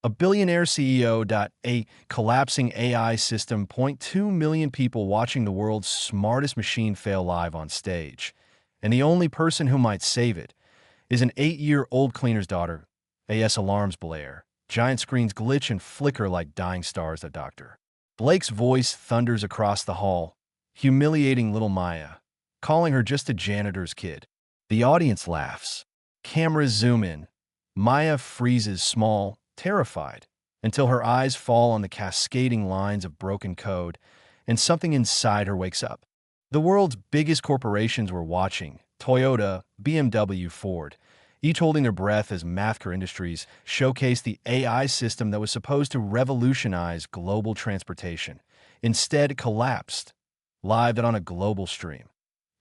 A billionaire CEO. A collapsing AI system. 2 million people watching the world's smartest machine fail live on stage. And the only person who might save it is an 8-year-old cleaner's daughter. AS alarms blare. Giant screens glitch and flicker like dying stars. Doctor Blake's voice thunders across the hall, humiliating little Maya, calling her just a janitor's kid. The audience laughs. Cameras zoom in. Maya freezes small, terrified, until her eyes fall on the cascading lines of broken code, and something inside her wakes up. The world's biggest corporations were watching: Toyota, BMW, Ford, each holding their breath as Mathker Industries showcased the AI system that was supposed to revolutionize global transportation. Instead, it collapsed, live on a global stream.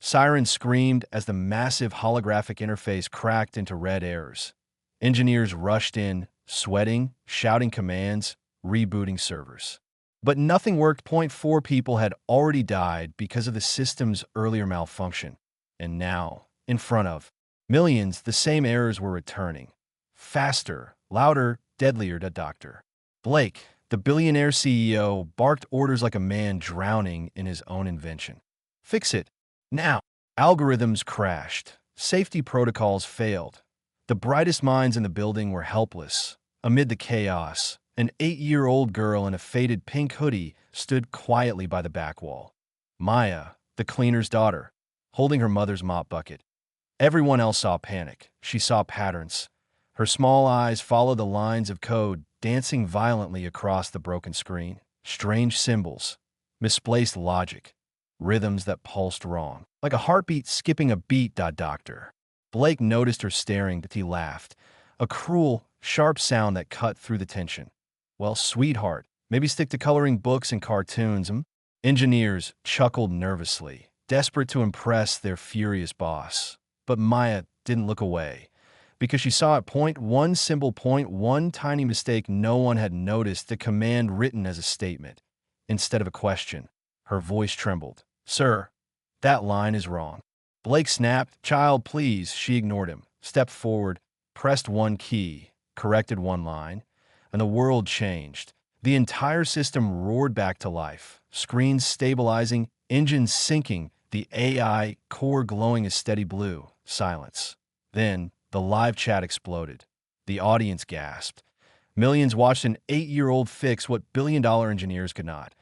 Sirens screamed as the massive holographic interface cracked into red errors. Engineers rushed in, sweating, shouting commands, rebooting servers. But nothing worked. 4 people had already died because of the system's earlier malfunction. And now, in front of millions, the same errors were returning. Faster, louder, deadlier. Dr. Blake, the billionaire CEO, barked orders like a man drowning in his own invention. Fix it, now. Algorithms crashed. Safety protocols failed. The brightest minds in the building were helpless. Amid the chaos, an 8-year-old girl in a faded pink hoodie stood quietly by the back wall. Maya, the cleaner's daughter, holding her mother's mop bucket. Everyone else saw panic. She saw patterns. Her small eyes followed the lines of code dancing violently across the broken screen. Strange symbols, misplaced logic, rhythms that pulsed wrong, like a heartbeat skipping a beat. Doctor Blake noticed her staring, but he laughed, a cruel, sharp sound that cut through the tension. Well, sweetheart, maybe stick to coloring books and cartoons. Engineers chuckled nervously, desperate to impress their furious boss. But Maya didn't look away, because she saw at one simple point, one tiny mistake no one had noticed, the command written as a statement instead of a question. Her voice trembled. Sir, that line is wrong. Blake snapped. Child, please. She ignored him, stepped forward, pressed one key, corrected one line, and the world changed. The entire system roared back to life, screens stabilizing, engines syncing, the AI core glowing a steady blue. Silence. Then, the live chat exploded. The audience gasped. Millions watched an 8-year-old fix what billion-dollar engineers could not.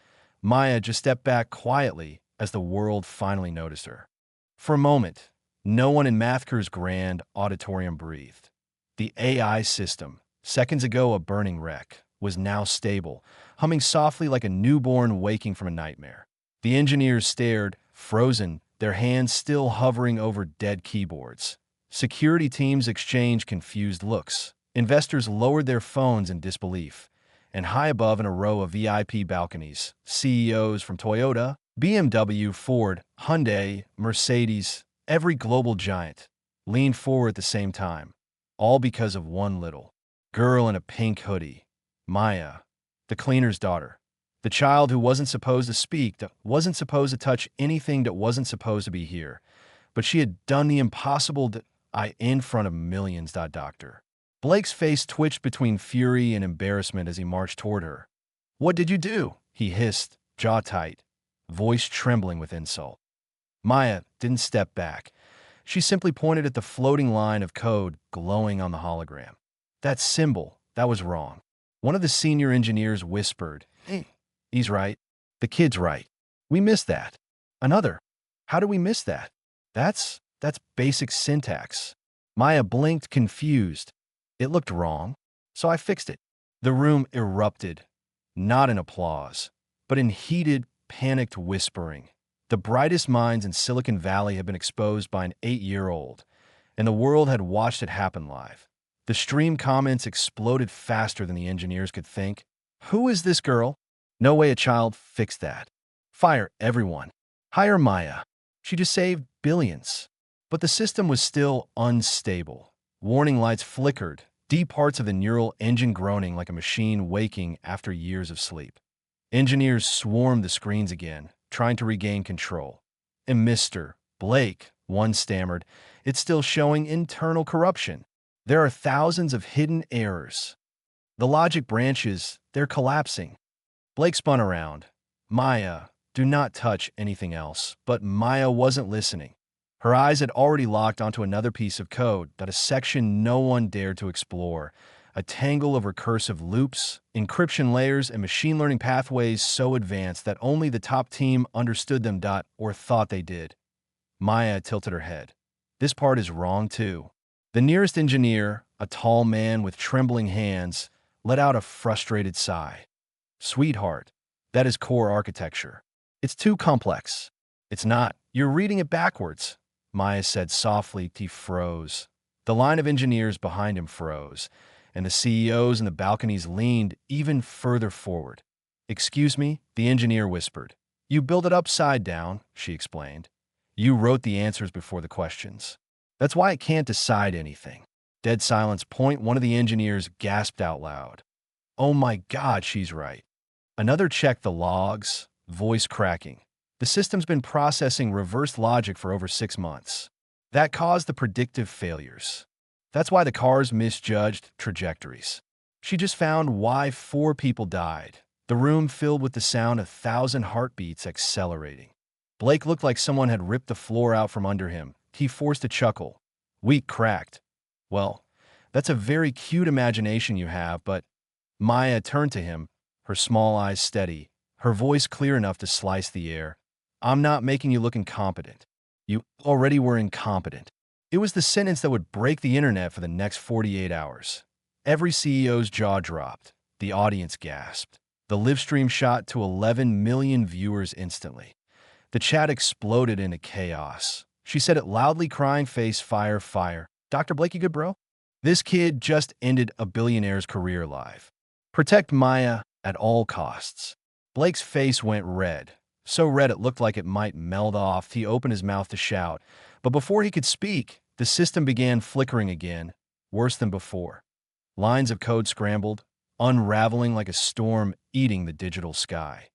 Maya just stepped back quietly as the world finally noticed her. For a moment, no one in Mathker's grand auditorium breathed. The AI system, seconds ago a burning wreck, was now stable, humming softly like a newborn waking from a nightmare. The engineers stared, frozen, their hands still hovering over dead keyboards. Security teams exchanged confused looks. Investors lowered their phones in disbelief. And high above, in a row of VIP balconies, CEOs from Toyota, BMW, Ford, Hyundai, Mercedes, every global giant, leaned forward at the same time, all because of one little girl in a pink hoodie. Maya, the cleaner's daughter. The child who wasn't supposed to speak, that wasn't supposed to touch anything, that wasn't supposed to be here. But she had done the impossible in front of millions. Doctor Blake's face twitched between fury and embarrassment as he marched toward her. What did you do? He hissed, jaw tight, voice trembling with insult. Maya didn't step back. She simply pointed at the floating line of code glowing on the hologram. That symbol, that was wrong. One of the senior engineers whispered, Hey, he's right. The kid's right. We missed that. Another. How did we miss that? That's basic syntax. Maya blinked, confused. It looked wrong, so I fixed it. The room erupted, not in applause, but in heated, panicked whispering. The brightest minds in Silicon Valley had been exposed by an 8-year-old, and the world had watched it happen live. The stream comments exploded faster than the engineers could think. Who is this girl? No way a child fixed that. Fire everyone. Hire Maya. She just saved billions. But the system was still unstable. Warning lights flickered, deep parts of the neural engine groaning like a machine waking after years of sleep. Engineers swarmed the screens again, trying to regain control. And Mr. Blake, one stammered, it's still showing internal corruption. There are thousands of hidden errors. The logic branches, they're collapsing. Blake spun around. Maya, do not touch anything else. But Maya wasn't listening. Her eyes had already locked onto another piece of code, that a section no one dared to explore. A tangle of recursive loops, encryption layers, and machine learning pathways so advanced that only the top team understood them or thought they did. Maya tilted her head. This part is wrong too. The nearest engineer, a tall man with trembling hands, let out a frustrated sigh. Sweetheart, that is core architecture. It's too complex. It's not. You're reading it backwards, Maya said softly. He froze. The line of engineers behind him froze, and the CEOs in the balconies leaned even further forward. Excuse me, the engineer whispered. You build it upside down, she explained. You wrote the answers before the questions. That's why it can't decide anything. Dead silence. One of the engineers gasped out loud. Oh my God, she's right. Another checked the logs, voice cracking. The system's been processing reverse logic for over 6 months. That caused the predictive failures. That's why the cars misjudged trajectories. She just found why 4 people died. The room filled with the sound of 1,000 heartbeats accelerating. Blake looked like someone had ripped the floor out from under him. He forced a chuckle. Weak cracked. Well, that's a very cute imagination you have, but... Maya turned to him, her small eyes steady, her voice clear enough to slice the air. I'm not making you look incompetent. You already were incompetent. It was the sentence that would break the internet for the next 48 hours. Every CEO's jaw dropped. The audience gasped. The live stream shot to 11 million viewers instantly. The chat exploded into chaos. She said it loudly, crying, face, fire, fire. Dr. Blake, you good, bro? This kid just ended a billionaire's career live. Protect Maya at all costs. Blake's face went red. So red it looked like it might melt off. He opened his mouth to shout. But before he could speak, the system began flickering again, worse than before. Lines of code scrambled, unraveling like a storm eating the digital sky.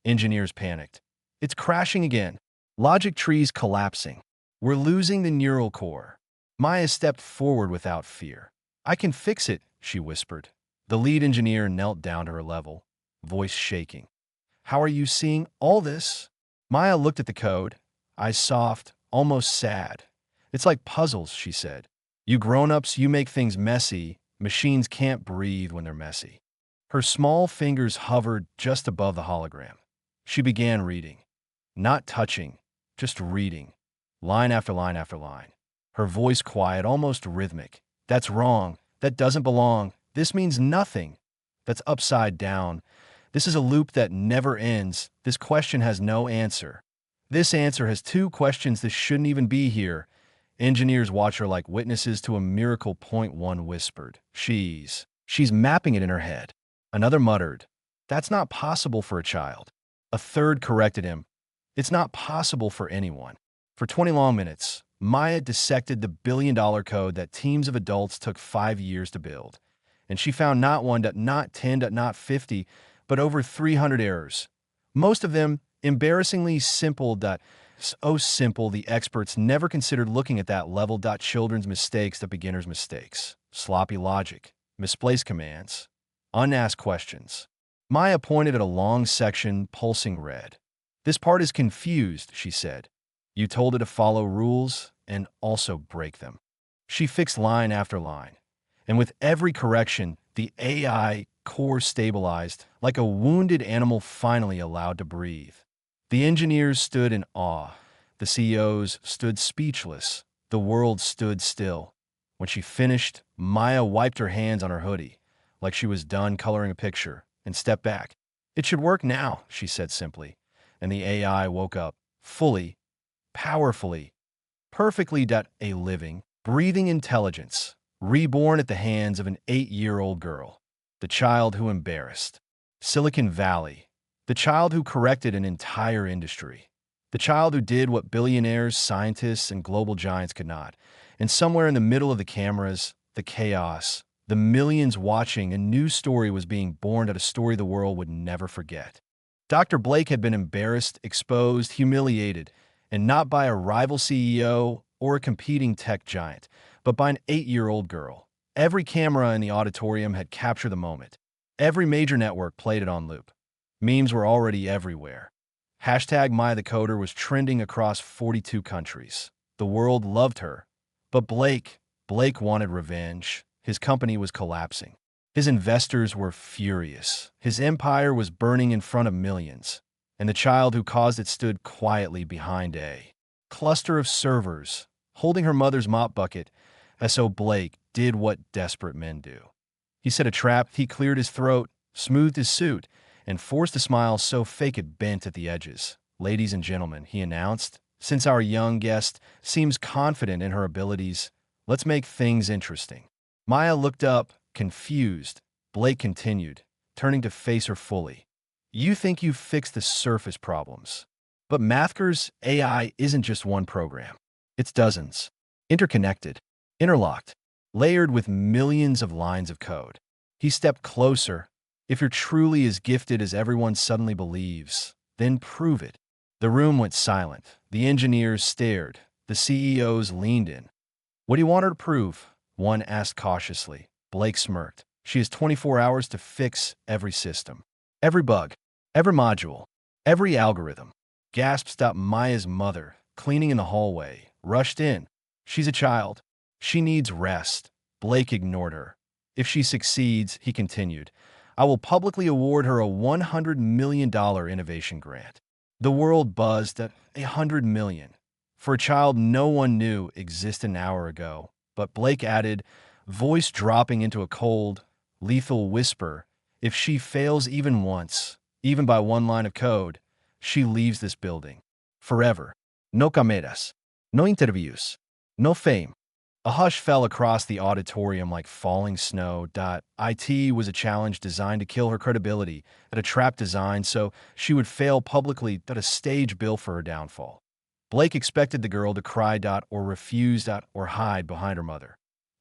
Engineers panicked. It's crashing again. Logic trees collapsing. We're losing the neural core. Maya stepped forward without fear. I can fix it, she whispered. The lead engineer knelt down to her level, voice shaking. How are you seeing all this? Maya looked at the code, eyes soft, almost sad. It's like puzzles, she said. You grown-ups, you make things messy. Machines can't breathe when they're messy. Her small fingers hovered just above the hologram. She began reading. Not touching, just reading. Line after line after line. Her voice quiet, almost rhythmic. That's wrong. That doesn't belong. This means nothing. That's upside down. This is a loop that never ends. This question has no answer. This answer has 2 questions. This shouldn't even be here. Engineers watch her like witnesses to a miracle. One whispered. She's mapping it in her head. Another muttered. That's not possible for a child. A third corrected him. It's not possible for anyone. For 20 long minutes, Maya dissected the billion-dollar code that teams of adults took 5 years to build. And she found not 1, not 10, not 50, but over 300 errors. Most of them embarrassingly simple. So simple the experts never considered looking at that level. Children's mistakes, the beginner's mistakes. Sloppy logic, misplaced commands, unasked questions. Maya pointed at a long section, pulsing red. This part is confused, she said. You told it to follow rules and also break them. She fixed line after line. And with every correction, the AI core stabilized, like a wounded animal finally allowed to breathe. The engineers stood in awe. The CEOs stood speechless. The world stood still. When she finished, Maya wiped her hands on her hoodie, like she was done coloring a picture, and stepped back. It should work now, she said simply. And the AI woke up, fully, powerfully, perfectly. A living, breathing intelligence, reborn at the hands of an 8-year-old girl. The child who embarrassed Silicon Valley. The child who corrected an entire industry. The child who did what billionaires, scientists, and global giants could not. And somewhere in the middle of the cameras, the chaos, the millions watching, a new story was being born, a story the world would never forget. Dr. Blake had been embarrassed, exposed, humiliated, and not by a rival CEO or a competing tech giant, but by an 8-year-old girl. Every camera in the auditorium had captured the moment. Every major network played it on loop. Memes were already everywhere. Hashtag Maya the Coder was trending across 42 countries. The world loved her. But Blake wanted revenge. His company was collapsing. His investors were furious. His empire was burning in front of millions. And the child who caused it stood quietly behind a cluster of servers, holding her mother's mop bucket, as so Blake did what desperate men do. He set a trap, he cleared his throat, smoothed his suit, and forced a smile so fake it bent at the edges. "Ladies and gentlemen," he announced, "since our young guest seems confident in her abilities, let's make things interesting." Maya looked up, confused. Blake continued, turning to face her fully. "You think you've fixed the surface problems. But Mathker's AI isn't just one program. It's dozens. Interconnected, interlocked, layered with millions of lines of code." He stepped closer. "If you're truly as gifted as everyone suddenly believes, then prove it." The room went silent. The engineers stared. The CEOs leaned in. "What do you want her to prove?" one asked cautiously. Blake smirked. "She has 24 hours to fix every system. Every bug. Every module. Every algorithm." Gasp stopped Maya's mother, cleaning in the hallway, rushed in. "She's a child. She needs rest." Blake ignored her. "If she succeeds," he continued, "I will publicly award her a $100 million innovation grant." The world buzzed at $100 million. For a child no one knew existed an hour ago. But Blake added, voice dropping into a cold, lethal whisper, "If she fails even once, even by one line of code, she leaves this building. Forever. No cameras. No interviews. No fame." A hush fell across the auditorium like falling snow. It was a challenge designed to kill her credibility, a trap designed so she would fail publicly, a stage built for her downfall. Blake expected the girl to cry or refuse or hide behind her mother.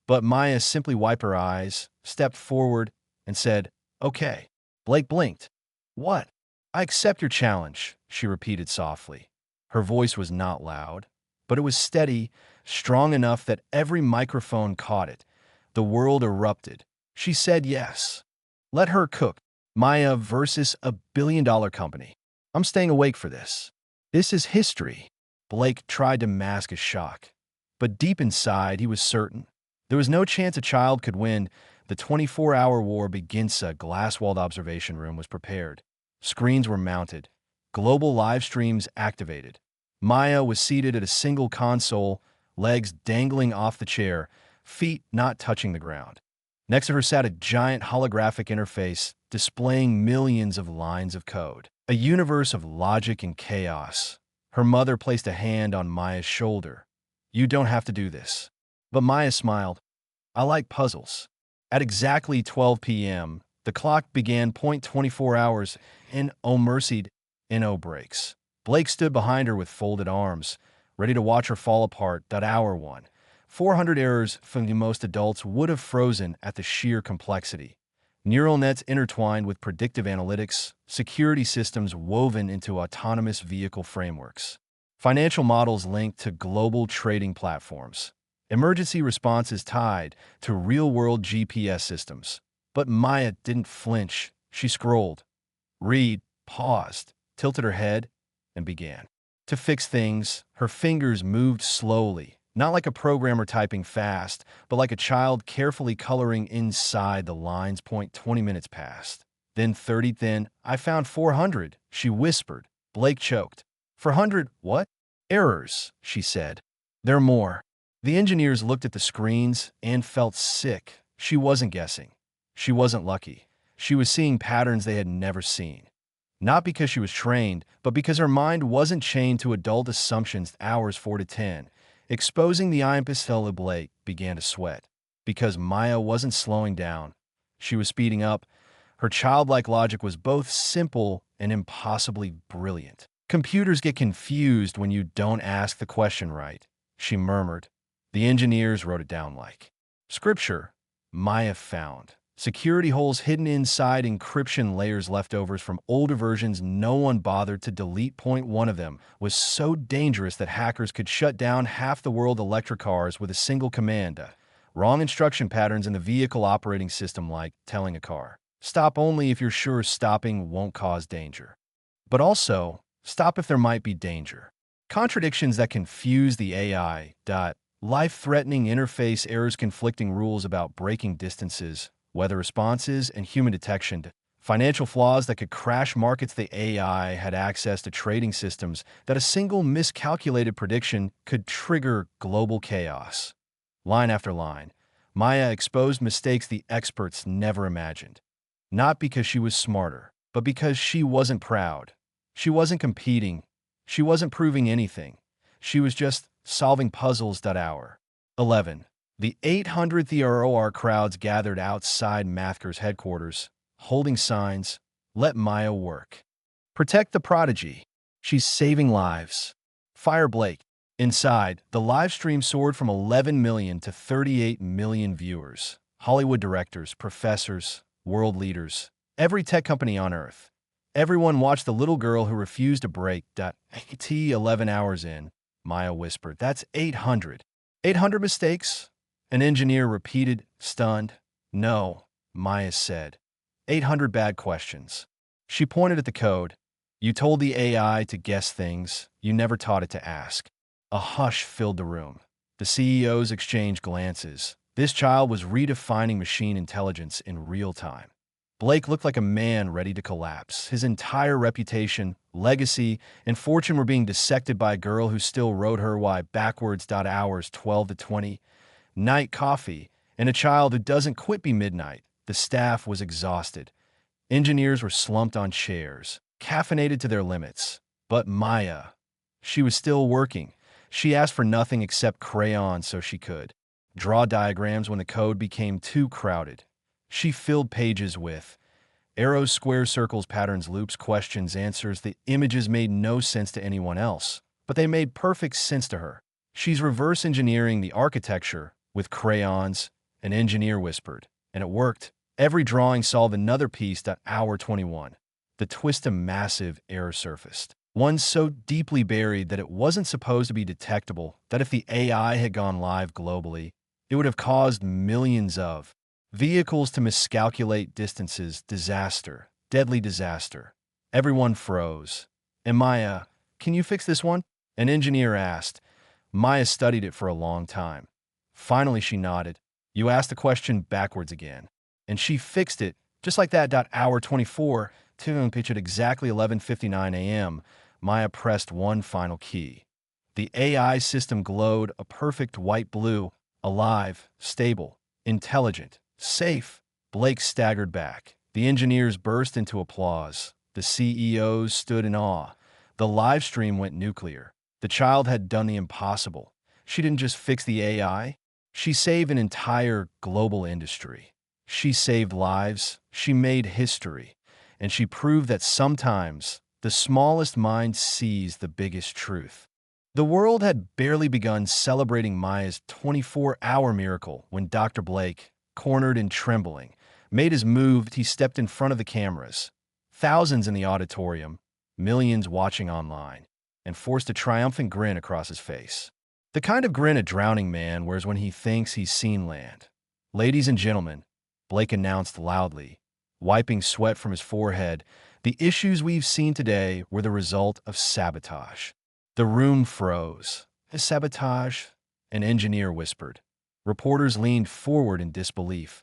But Maya simply wiped her eyes, stepped forward, and said, "Okay." Blake blinked. "What?" "I accept your challenge," she repeated softly. Her voice was not loud, but it was steady, strong enough that every microphone caught it. The world erupted. She said yes. Let her cook. Maya versus a billion-dollar company. I'm staying awake for this. This is history. Blake tried to mask his shock, but deep inside he was certain. There was no chance a child could win. The 24-hour war begins. A glass-walled observation room was prepared. Screens were mounted. Global live streams activated. Maya was seated at a single console, legs dangling off the chair, feet not touching the ground. Next to her sat a giant holographic interface displaying millions of lines of code. A universe of logic and chaos. Her mother placed a hand on Maya's shoulder. "You don't have to do this." But Maya smiled. "I like puzzles." At exactly 12 p.m., the clock began. 24 hours, and oh mercied, no breaks. Blake stood behind her with folded arms, ready to watch her fall apart. Hour 1. 400 errors from the most adults would have frozen at the sheer complexity. Neural nets intertwined with predictive analytics, security systems woven into autonomous vehicle frameworks, financial models linked to global trading platforms, emergency responses tied to real-world GPS systems. But Maya didn't flinch. She scrolled, read, paused, tilted her head, and began to fix things. Her fingers moved slowly, not like a programmer typing fast, but like a child carefully coloring inside the lines. 20 minutes passed. Then 30. Then I found 400, she whispered. Blake choked. 400 what? Errors, she said. There are more. The engineers looked at the screens and felt sick. She wasn't guessing. She wasn't lucky. She was seeing patterns they had never seen. Not because she was trained, but because her mind wasn't chained to adult assumptions. Hours 4 to 10. Exposing the impassable. Blake began to sweat. Because Maya wasn't slowing down. She was speeding up. Her childlike logic was both simple and impossibly brilliant. "Computers get confused when you don't ask the question right," she murmured. The engineers wrote it down like scripture. Maya found security holes hidden inside encryption layers, leftovers from older versions no one bothered to delete. One of them was so dangerous that hackers could shut down half the world's electric cars with a single command: Wrong instruction patterns in the vehicle operating system, like telling a car, stop only if you're sure stopping won't cause danger. But also, stop if there might be danger. Contradictions that confuse the AI. Life-threatening interface errors, conflicting rules about braking distances, weather responses, and human detection. Financial flaws that could crash markets. The AI had access to trading systems that a single miscalculated prediction could trigger global chaos. Line after line, Maya exposed mistakes the experts never imagined. Not because she was smarter, but because she wasn't proud. She wasn't competing. She wasn't proving anything. She was just solving puzzles. 11. The 800th ROR crowds gathered outside Mathker's headquarters, holding signs, "Let Maya work. Protect the Prodigy. She's saving lives. Fire Blake." Inside, the live stream soared from 11 million to 38 million viewers. Hollywood directors, professors, world leaders, every tech company on Earth. Everyone watched the little girl who refused to break. 11 hours in, Maya whispered, "That's 800. 800 mistakes?" An engineer repeated, stunned. "No," Maya said. 800 bad questions. She pointed at the code. "You told the AI to guess things. You never taught it to ask." A hush filled the room. The CEOs exchanged glances. This child was redefining machine intelligence in real time. Blake looked like a man ready to collapse. His entire reputation, legacy, and fortune were being dissected by a girl who still rode her way backwards. Hours 12 to 20, night coffee, and a child who doesn't quit by midnight. The staff was exhausted. Engineers were slumped on chairs, caffeinated to their limits. But Maya, she was still working. She asked for nothing except crayons so she could draw diagrams when the code became too crowded. She filled pages with arrows, squares, circles, patterns, loops, questions, answers. The images made no sense to anyone else, but they made perfect sense to her. She's reverse engineering the architecture with crayons, an engineer whispered, and it worked. Every drawing solved another piece. Hour 21. The twist, a massive error surfaced. One so deeply buried that it wasn't supposed to be detectable, that if the AI had gone live globally, it would have caused millions of vehicles to miscalculate distances. Disaster. Deadly disaster. Everyone froze. "And Maya, can you fix this one?" An engineer asked. Maya studied it for a long time. Finally, she nodded. "You asked the question backwards again." And she fixed it, just like that. Hour 24, tune pitch at exactly 11:59 a.m., Maya pressed one final key. The AI system glowed a perfect white blue, alive, stable, intelligent, safe. Blake staggered back. The engineers burst into applause. The CEOs stood in awe. The live stream went nuclear. The child had done the impossible. She didn't just fix the AI, she saved an entire global industry. She saved lives, she made history, and she proved that sometimes the smallest mind sees the biggest truth. The world had barely begun celebrating Maya's 24-hour miracle when Dr. Blake, cornered and trembling, made his move. He stepped in front of the cameras. Thousands in the auditorium, millions watching online, and forced a triumphant grin across his face. The kind of grin a drowning man wears when he thinks he's seen land. "Ladies and gentlemen," Blake announced loudly, wiping sweat from his forehead, "the issues we've seen today were the result of sabotage." The room froze. "Sabotage?" An engineer whispered. Reporters leaned forward in disbelief.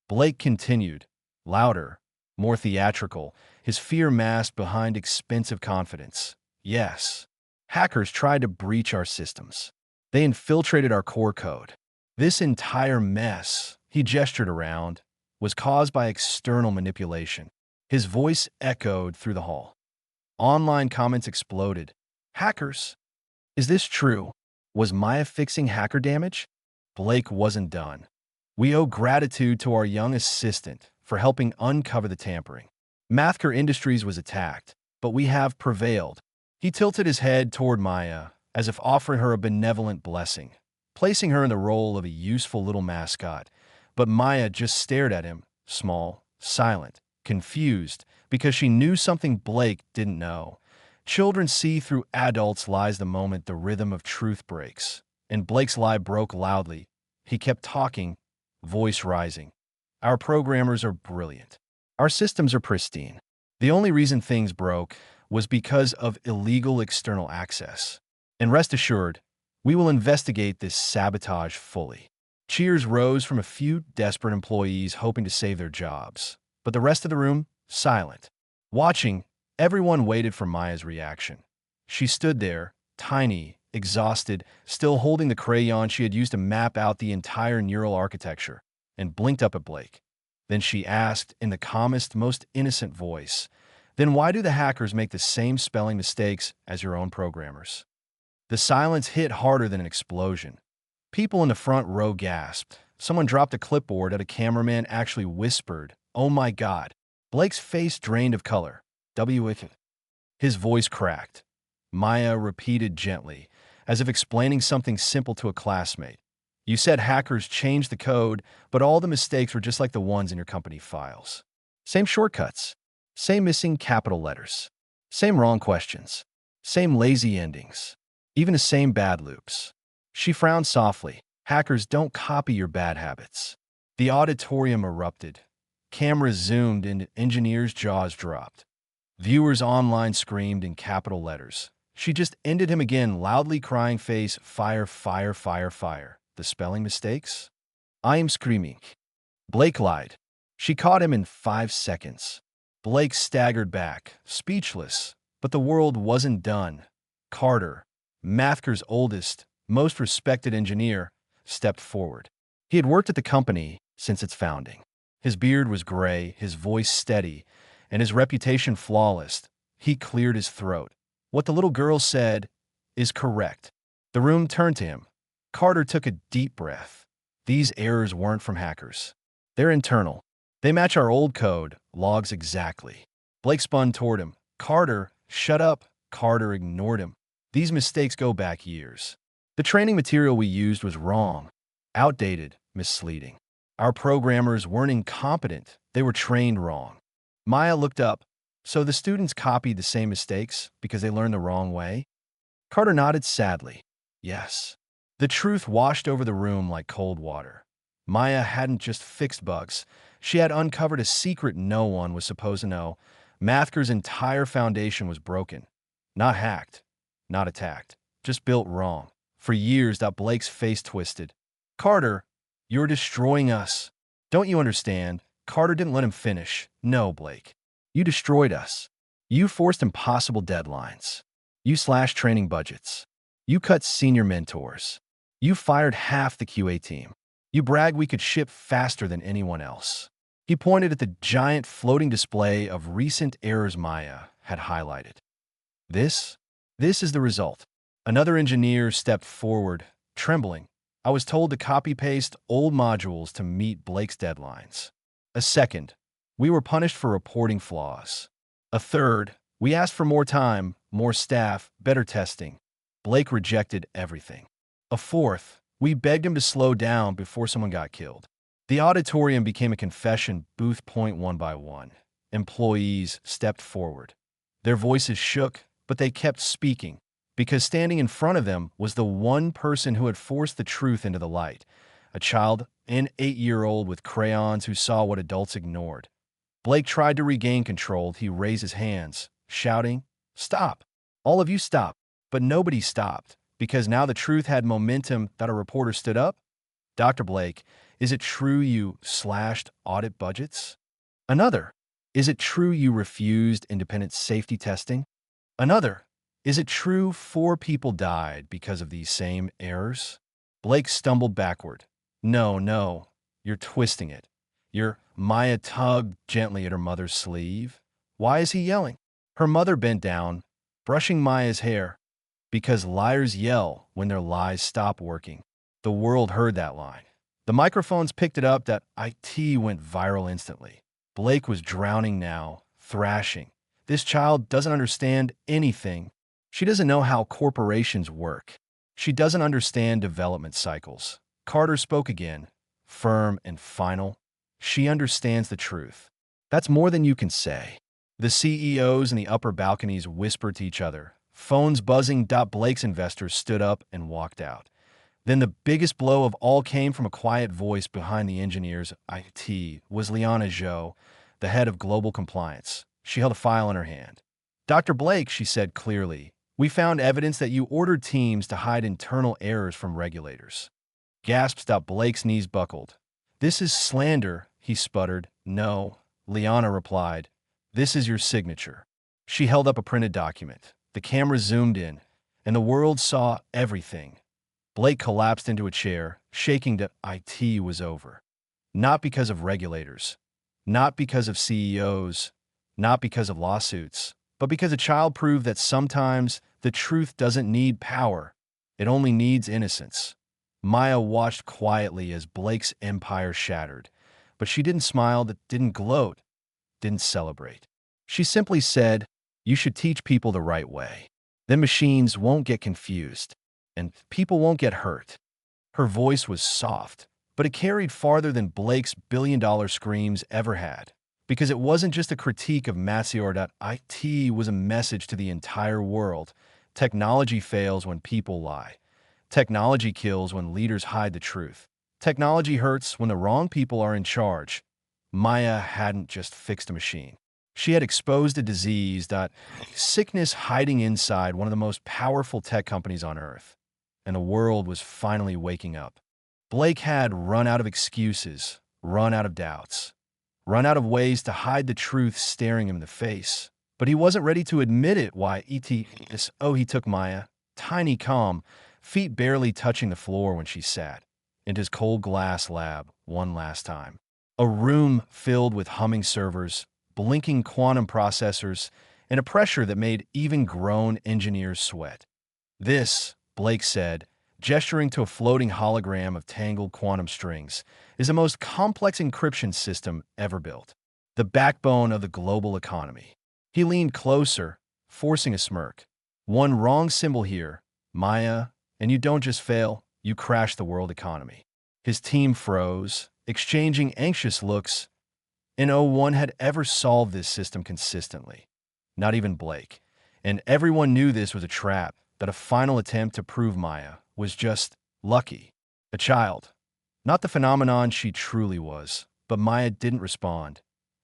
Blake continued, louder, more theatrical, his fear masked behind expensive confidence. "Yes, hackers tried to breach our systems. They infiltrated our core code. This entire mess," he gestured around, "was caused by external manipulation." His voice echoed through the hall. Online comments exploded. "Hackers? Is this true? Was Maya fixing hacker damage?" Blake wasn't done. "We owe gratitude to our young assistant for helping uncover the tampering. Mathker Industries was attacked, but we have prevailed." He tilted his head toward Maya, as if offering her a benevolent blessing, placing her in the role of a useful little mascot. But Maya just stared at him, small, silent, confused, because she knew something Blake didn't know. Children see through adults' lies the moment the rhythm of truth breaks. And Blake's lie broke loudly. He kept talking, voice rising. Our programmers are brilliant. Our systems are pristine. The only reason things broke was because of illegal external access. And rest assured, we will investigate this sabotage fully. Cheers rose from a few desperate employees hoping to save their jobs, but the rest of the room, silent. Watching, everyone waited for Maya's reaction. She stood there, tiny, exhausted, still holding the crayon she had used to map out the entire neural architecture, and blinked up at Blake. Then she asked, in the calmest, most innocent voice, "Then why do the hackers make the same spelling mistakes as your own programmers?" The silence hit harder than an explosion. People in the front row gasped. Someone dropped a clipboard and a cameraman actually whispered, "Oh my God." Blake's face drained of color. His voice cracked. Maya repeated gently, as if explaining something simple to a classmate. "You said hackers changed the code, but all the mistakes were just like the ones in your company files. Same shortcuts, same missing capital letters, same wrong questions, same lazy endings, even the same bad loops." She frowned softly. "Hackers don't copy your bad habits." The auditorium erupted. Cameras zoomed and engineers' jaws dropped. Viewers online screamed in capital letters. She just ended him again, loudly crying face, "Fire, fire, fire, fire." The spelling mistakes? "I am screaming." Blake lied. She caught him in 5 seconds. Blake staggered back, speechless. But the world wasn't done. Carter, Mathker's oldest, most respected engineer, stepped forward. He had worked at the company since its founding. His beard was gray, his voice steady, and his reputation flawless. He cleared his throat. "What the little girl said is correct." The room turned to him. Carter took a deep breath. These errors weren't from hackers. They're internal. They match our old code, logs exactly. Blake spun toward him. "Carter, shut up." Carter ignored him. "These mistakes go back years. The training material we used was wrong, outdated, misleading. Our programmers weren't incompetent. They were trained wrong." Maya looked up. "So the students copied the same mistakes because they learned the wrong way?" Carter nodded sadly. "Yes." The truth washed over the room like cold water. Maya hadn't just fixed bugs. She had uncovered a secret no one was supposed to know. Mathker's entire foundation was broken. Not hacked, not attacked, just built wrong. For years, Blake's face twisted. "Carter, you're destroying us. Don't you understand?" Carter didn't let him finish. "No, Blake. You destroyed us. You forced impossible deadlines. You slashed training budgets. You cut senior mentors. You fired half the QA team. You bragged we could ship faster than anyone else." He pointed at the giant floating display of recent errors Maya had highlighted. This is the result." Another engineer stepped forward, trembling. "I was told to copy-paste old modules to meet Blake's deadlines. A second, we were punished for reporting flaws. A third, we asked for more time, more staff, better testing. Blake rejected everything. A fourth, we begged him to slow down before someone got killed." The auditorium became a confession booth. One by one, employees stepped forward. Their voices shook, but they kept speaking, because standing in front of them was the one person who had forced the truth into the light, a child, an 8-year-old with crayons who saw what adults ignored. Blake tried to regain control. He raised his hands, shouting, "Stop! All of you stop!" But nobody stopped, because now the truth had momentum. That a reporter stood up. "Dr. Blake, is it true you slashed audit budgets?" Another, "Is it true you refused independent safety testing?" Another, "Is it true 4 people died because of these same errors?" Blake stumbled backward. No, you're twisting it. Maya tugged gently at her mother's sleeve. "Why is he yelling?" Her mother bent down, brushing Maya's hair. "Because liars yell when their lies stop working." The world heard that line. The microphones picked it up. That IT went viral instantly. Blake was drowning now, thrashing. "This child doesn't understand anything. She doesn't know how corporations work. She doesn't understand development cycles." Carter spoke again, firm and final. "She understands the truth. That's more than you can say." The CEOs in the upper balconies whispered to each other. Phones buzzing. Blake's investors stood up and walked out. Then the biggest blow of all came from a quiet voice behind the engineers. IT was Liana Zhou, the head of global compliance. She held a file in her hand. Dr. Blake, she said clearly, we found evidence that you ordered teams to hide internal errors from regulators. Gasps. Blake's knees buckled. This is slander, he sputtered. No, Liana replied. This is your signature. She held up a printed document. The camera zoomed in, and the world saw everything. Blake collapsed into a chair, shaking. IT was over. Not because of regulators, not because of CEOs, not because of lawsuits, but because a child proved that sometimes the truth doesn't need power, it only needs innocence. Maya watched quietly as Blake's empire shattered, but she didn't smile, didn't gloat, didn't celebrate. She simply said, you should teach people the right way. Then machines won't get confused, and people won't get hurt. Her voice was soft, but it carried farther than Blake's billion-dollar screams ever had. Because it wasn't just a critique of Matsior. It was a message to the entire world. Technology fails when people lie. Technology kills when leaders hide the truth. Technology hurts when the wrong people are in charge. Maya hadn't just fixed a machine. She had exposed a disease, sickness hiding inside one of the most powerful tech companies on Earth. And the world was finally waking up. Blake had run out of excuses, run out of doubts, run out of ways to hide the truth staring him in the face. But he wasn't ready to admit it. He took Maya, tiny, calm, feet barely touching the floor when she sat, into his cold glass lab one last time. A room filled with humming servers, blinking quantum processors, and a pressure that made even grown engineers sweat. This, Blake said, gesturing to a floating hologram of tangled quantum strings, is the most complex encryption system ever built. The backbone of the global economy. He leaned closer, forcing a smirk. One wrong symbol here, Maya, and you don't just fail, you crash the world economy. His team froze, exchanging anxious looks. And no one had ever solved this system consistently. Not even Blake. And everyone knew this was a trap, that a final attempt to prove Maya was just lucky. A child. Not the phenomenon she truly was, but Maya didn't respond.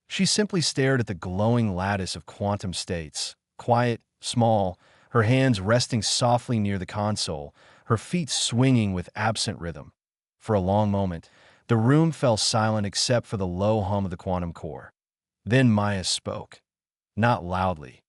She simply stared at the glowing lattice of quantum states, quiet, small, her hands resting softly near the console, her feet swinging with absent rhythm. For a long moment, the room fell silent except for the low hum of the quantum core. Then Maya spoke. Not loudly,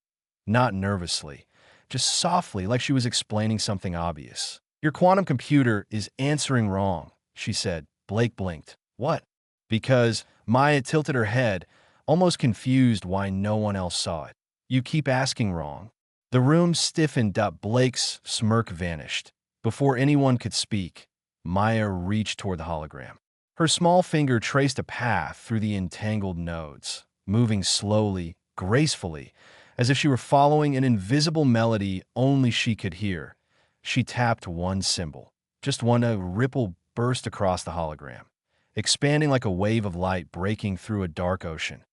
not nervously, just softly, like she was explaining something obvious. Your quantum computer is answering wrong, she said. Blake blinked. What? Because Maya tilted her head, almost confused why no one else saw it. You keep asking wrong. The room stiffened. Blake's smirk vanished. Before anyone could speak, Maya reached toward the hologram. Her small finger traced a path through the entangled nodes, moving slowly, gracefully, as if she were following an invisible melody only she could hear. She tapped one symbol. Just one. A ripple burst across the hologram, expanding like a wave of light breaking through a dark ocean.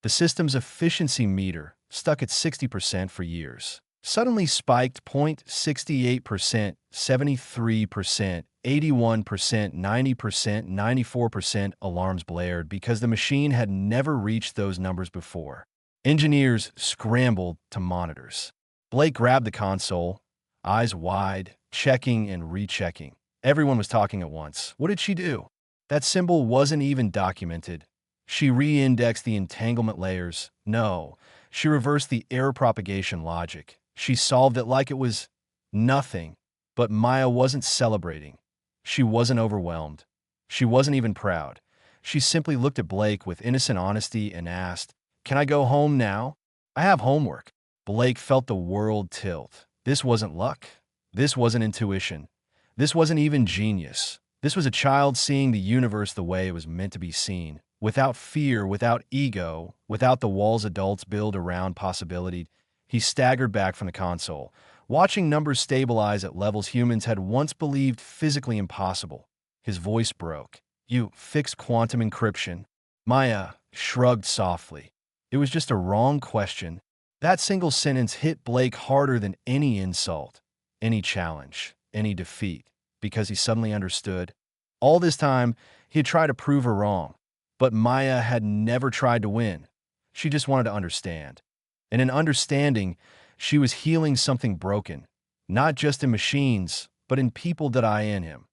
The system's efficiency meter, stuck at 60% for years, suddenly spiked 0.68%, 73%, 81%, 90%, 94%. Alarms blared because the machine had never reached those numbers before. Engineers scrambled to monitors. Blake grabbed the console, eyes wide, checking and rechecking. Everyone was talking at once. What did she do? That symbol wasn't even documented. She re-indexed the entanglement layers. No, she reversed the error propagation logic. She solved it like it was nothing. But Maya wasn't celebrating. She wasn't overwhelmed. She wasn't even proud. She simply looked at Blake with innocent honesty and asked, "Can I go home now? I have homework." Blake felt the world tilt. This wasn't luck. This wasn't intuition. This wasn't even genius. This was a child seeing the universe the way it was meant to be seen, without fear, without ego, without the walls adults build around possibility. He staggered back from the console, watching numbers stabilize at levels humans had once believed physically impossible. His voice broke. "You fixed quantum encryption?" Maya shrugged softly. It was just a wrong question. That single sentence hit Blake harder than any insult, any challenge, any defeat. because he suddenly understood. All this time, he had tried to prove her wrong. But Maya had never tried to win. She just wanted to understand. And in understanding, she was healing something broken, not just in machines, but in people that I in him.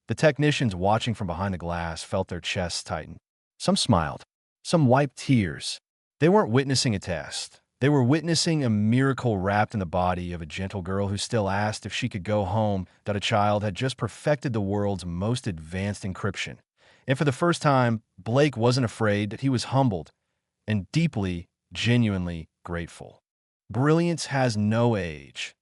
The technicians watching from behind the glass felt their chests tighten. Some smiled. Some wiped tears. They weren't witnessing a test. They were witnessing a miracle wrapped in the body of a gentle girl who still asked if she could go home, that a child had just perfected the world's most advanced encryption. And for the first time, Blake wasn't afraid, that he was humbled and deeply, genuinely grateful. Brilliance has no age.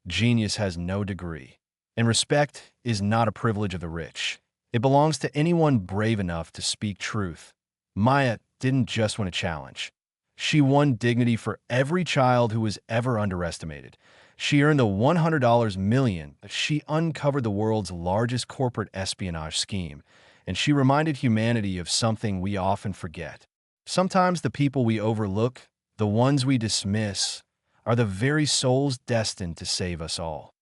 Genius has no degree. And respect is not a privilege of the rich. It belongs to anyone brave enough to speak truth. Maya didn't just win a challenge. She won dignity for every child who was ever underestimated. She earned the $100 million. She uncovered the world's largest corporate espionage scheme. And she reminded humanity of something we often forget. Sometimes the people we overlook, the ones we dismiss, are the very souls destined to save us all.